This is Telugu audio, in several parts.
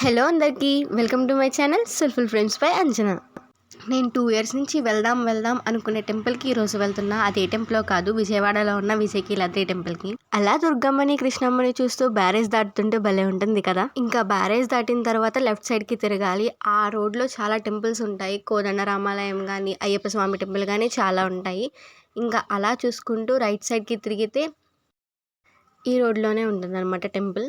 హలో అందరికీ welcome to my channel soulful friends by Anjana. నేను 2 ఇయర్స్ నుంచి వెళ్దాం అనుకునే టెంపుల్కి ఈరోజు వెళ్తున్నా. అది ఏ టెంపుల్లో కాదు, విజయవాడలో ఉన్న విజయకీలాద్రి టెంపుల్కి. అలా దుర్గమ్మని కృష్ణమ్మని చూస్తూ బ్యారేజ్ దాటుతుంటే భలే ఉంటుంది కదా. ఇంకా బ్యారేజ్ దాటిన తర్వాత లెఫ్ట్ సైడ్కి తిరగాలి. ఆ రోడ్లో చాలా టెంపుల్స్ ఉంటాయి. కోదండ రామాలయం కానీ, అయ్యప్ప స్వామి టెంపుల్ కానీ చాలా ఉంటాయి. ఇంకా అలా చూసుకుంటూ రైట్ సైడ్కి తిరిగితే ఈ రోడ్లోనే ఉంటుంది అనమాట టెంపుల్.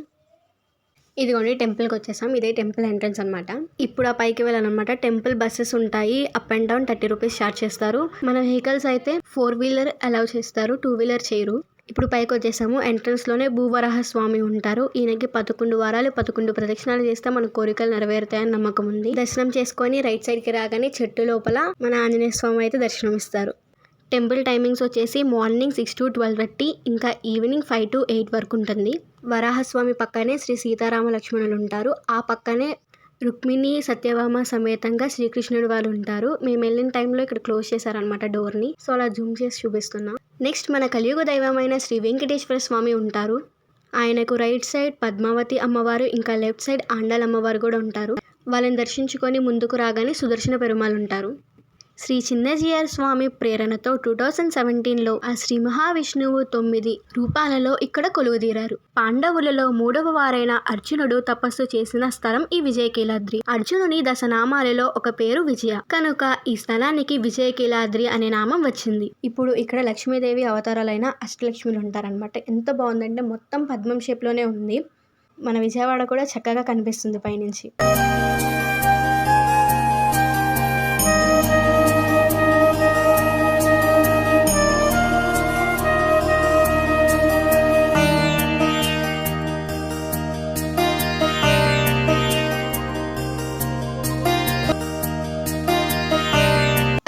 ఇదిగోండి టెంపుల్కి వచ్చేసాం. ఇదే టెంపుల్ ఎంట్రన్స్ అనమాట. ఇప్పుడు ఆ పైకి వెళ్ళాలన్నమాట. టెంపుల్ బస్సెస్ ఉంటాయి. Up and down 30 rupees charge చేస్తారు. మన వెహికల్స్ అయితే 4 వీలర్ అలౌ చేస్తారు, 2 వీలర్ చేయరు. ఇప్పుడు పైకి వచ్చేసాము. ఎంట్రన్స్లోనే భూవరాహ స్వామి ఉంటారు. ఈయనకి 11 వారాలు 11 ప్రదక్షిణాలు చేస్తే మన కోరికలు నెరవేరుతాయని నమ్మకం ఉంది. దర్శనం చేసుకొని రైట్ సైడ్కి రాగానే చెట్టు లోపల మన ఆంజనేయ స్వామి అయితే దర్శనం ఇస్తారు. టెంపుల్ టైమింగ్స్ వచ్చేసి మార్నింగ్ 6 to 12:30, ఇంకా ఈవినింగ్ 5 to 8 వరకు ఉంటుంది. వరాహస్వామి పక్కనే శ్రీ సీతారామ లక్ష్మణులు ఉంటారు. ఆ పక్కనే రుక్మిణి సత్యభామ సమేతంగా శ్రీకృష్ణుడు వాళ్ళు ఉంటారు. మేము వెళ్ళిన టైంలో ఇక్కడ క్లోజ్ చేశారనమాట డోర్ని. సో అలా జూమ్ చేసి చూపిస్తున్నాం. నెక్స్ట్ మన కలియుగ దైవమైన శ్రీ వెంకటేశ్వర స్వామి ఉంటారు. ఆయనకు రైట్ సైడ్ పద్మావతి అమ్మవారు, ఇంకా లెఫ్ట్ సైడ్ ఆండాల్ అమ్మవారు కూడా ఉంటారు. వాళ్ళని దర్శించుకొని ముందుకు రాగానే సుదర్శన పెరుమాళ్ ఉంటారు. శ్రీ చిన్నజీయర్ స్వామి ప్రేరణతో 2017లో ఆ శ్రీ మహావిష్ణువు 9 రూపాలలో ఇక్కడ కొలువుదీరారు. పాండవులలో 3వ వారైన అర్జునుడు తపస్సు చేసిన స్థలం ఈ విజయకీలాద్రి. అర్జునుని దశనామాలలో ఒక పేరు విజయ, కనుక ఈ స్థలానికి విజయకీలాద్రి అనే నామం వచ్చింది. ఇప్పుడు ఇక్కడ లక్ష్మీదేవి అవతారాలైన అష్టలక్ష్మిలు ఉంటారనమాట. ఎంత బాగుందంటే మొత్తం పద్మం షేప్లోనే ఉంది. మన విజయవాడ కూడా చక్కగా కనిపిస్తుంది పైనుంచి.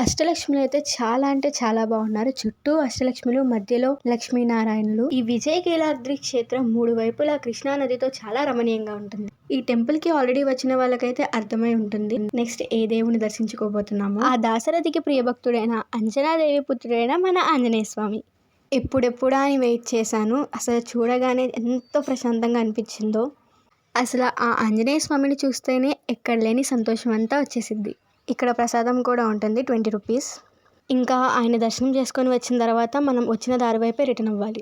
అష్టలక్ష్ములు అయితే చాలా అంటే చాలా బాగున్నారు. చుట్టూ అష్టలక్ష్ములు, మధ్యలో లక్ష్మీనారాయణులు. ఈ విజయకీలాద్రి క్షేత్రం 3 వైపులా కృష్ణా నదితో చాలా రమణీయంగా ఉంటుంది. ఈ టెంపుల్ కి ఆల్రెడీ వచ్చిన వాళ్ళకైతే అర్థమై ఉంటుంది నెక్స్ట్ ఏ దేవుని దర్శించుకోబోతున్నాము. ఆ దాశరథికి ప్రియభక్తుడైన అంజనాదేవి పుత్రుడైన మన ఆంజనేయ స్వామి. ఎప్పుడెప్పుడా అని వెయిట్ చేశాను. అసలు చూడగానే ఎంతో ప్రశాంతంగా అనిపించిందో. అసలు ఆ ఆంజనేయ స్వామిని చూస్తేనే ఎక్కడ లేని సంతోషం అంతా వచ్చేసిద్ది. ఇక్కడ ప్రసాదం కూడా ఉంటుంది, 20 రూపీస్. ఇంకా ఆయన దర్శనం చేసుకొని వచ్చిన తర్వాత మనం వచ్చిన దారి వైపే రిటర్న్ అవ్వాలి.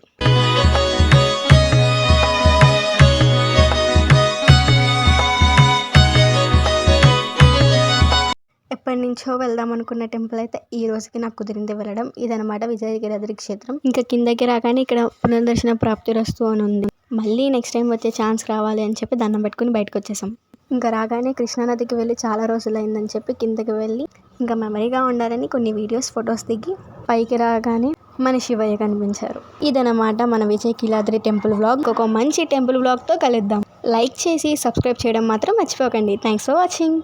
ఎప్పటి నుంచో వెళ్దాం అనుకున్న టెంపుల్ అయితే ఈ రోజుకి నాకు కుదిరింది వెళ్ళడం. ఇదనమాట విజయకీలాద్రి క్షేత్రం. ఇంకా కిందకి రాగానే ఇక్కడ పునర్దర్శన ప్రాప్తిరస్తు అని ఉంది. మళ్ళీ నెక్స్ట్ టైం వచ్చే ఛాన్స్ రావాలి అని చెప్పి దండం పెట్టుకుని బయటకు వచ్చేసాం. ఇంకా రాగానే కృష్ణానదికి వెళ్ళి చాలా రోజులైందని చెప్పి కిందకి వెళ్ళి ఇంకా మెమరీగా ఉండాలని కొన్ని వీడియోస్, ఫొటోస్ దిగి పైకి రాగానే మన శివయ్య కనిపించారు. ఇదనమాట మన విజయకీలాద్రి టెంపుల్ వ్లాగ్. ఒక మంచి టెంపుల్ వ్లాగ్తో కలుద్దాం. లైక్ చేసి సబ్స్క్రైబ్ చేయడం మాత్రం మర్చిపోకండి. Thanks for watching.